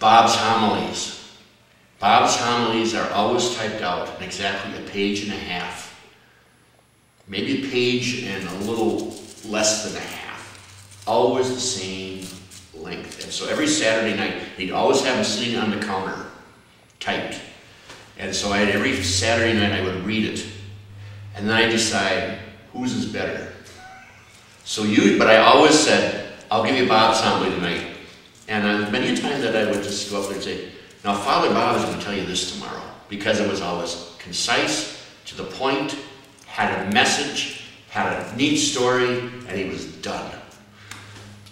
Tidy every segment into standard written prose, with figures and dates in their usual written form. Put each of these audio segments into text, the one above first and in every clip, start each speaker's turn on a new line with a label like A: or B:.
A: Bob's homilies. Bob's homilies are always typed out in exactly a page and a half. Maybe a page and a little less than a half. Always the same length. And so every Saturday night, he'd always have them sitting on the counter, typed. And so every Saturday night I would read it. And then I decide whose is better. But I always said, I'll give you Bob's homily tonight. And many a time that I would just go up there and say, now Father Bob is going to tell you this tomorrow. Because it was always concise, to the point, had a message, had a neat story, and he was done.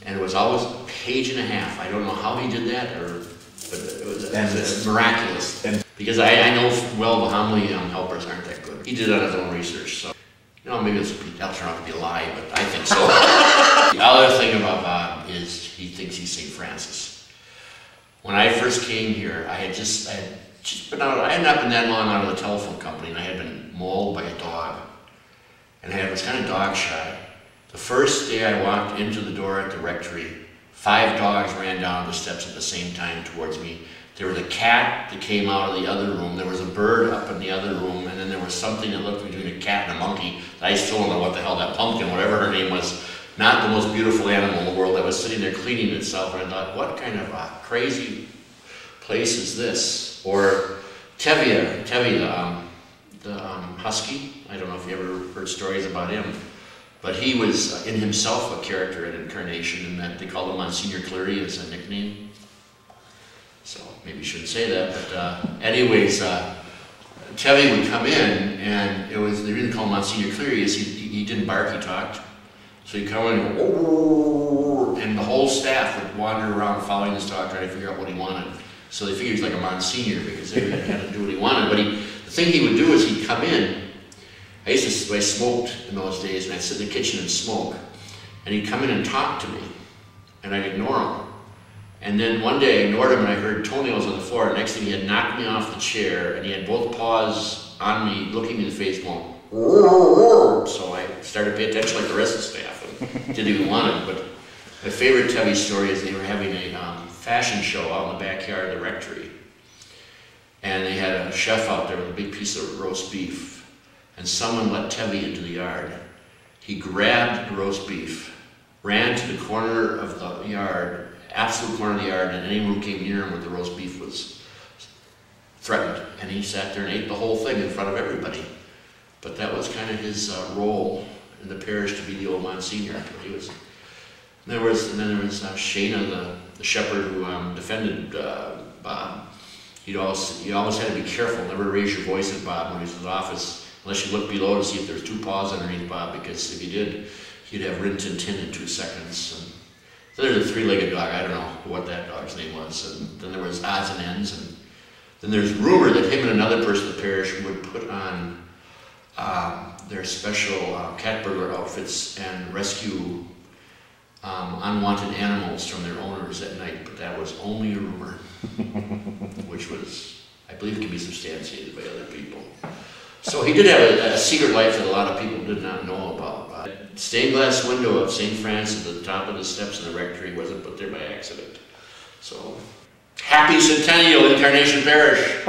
A: And it was always a page and a half. I don't know how he did that, but it was miraculous. Because I know well the homily helpers aren't that good. He did it on his own research, so maybe that'll turn out to be a lie, but I think so. The other thing about Bob is he thinks he's St. Francis. When I first came here, I had not been that long out of the telephone company, and I had been mauled by a dog, and I was kind of dog shy. The first day I walked into the door at the rectory, 5 dogs ran down the steps at the same time towards me. There was a cat that came out of the other room, there was a bird up in the other room, and then there was something that looked between a cat and a monkey. I still don't know what the hell that pumpkin, whatever her name was, not the most beautiful animal in the world, that was sitting there cleaning itself, and I thought, what kind of a crazy place is this? Or Tevi, the husky, I don't know if you ever heard stories about him, but he was in himself a character at Incarnation, and that they called him Monsignor Cleary as a nickname. So maybe you shouldn't say that, but anyways, Tevi would come in, and they really called him Monsignor Cleary, is he didn't bark, he talked. So he'd come in and go, and the whole staff would wander around following this dog, trying to figure out what he wanted. So they figured he was like a Monsignor, because everybody had to do what he wanted. But the thing he would do is he'd come in. I smoked in those days, and I'd sit in the kitchen and smoke. And he'd come in and talk to me, and I'd ignore him. And then one day I ignored him, and I heard toenails on the floor. And next thing, he had knocked me off the chair, and he had both paws on me, looking me in the face, going, "Roar." So I started to pay attention like the rest of the staff, and didn't even want it. But my favorite Tevi story is they were having a fashion show out in the backyard of the rectory. And they had a chef out there with a big piece of roast beef. And someone let Tevi into the yard. He grabbed the roast beef, ran to the corner of the yard, absolute corner of the yard, and anyone who came near him with the roast beef was threatened. And he sat there and ate the whole thing in front of everybody. But that was kind of his role in the parish, to be the old Monsignor. He was. And then there was Shana, the shepherd who defended Bob. You always had to be careful, never raise your voice at Bob when he was in his office, unless you looked below to see if there was 2 paws underneath Bob, because if you did, he'd have rin tin tin in 2 seconds. And then there was a 3-legged dog, I don't know what that dog's name was, and then there was odds and ends, and then there's rumor that him and another person in the parish would put on their special cat burglar outfits and rescue unwanted animals from their owners at night, but that was only a rumor, which was, I believe, can be substantiated by other people. So he did have a secret life that a lot of people did not know about. Stained glass window of St. Francis at the top of the steps in the rectory wasn't put there by accident. So, happy centennial, Incarnation Parish!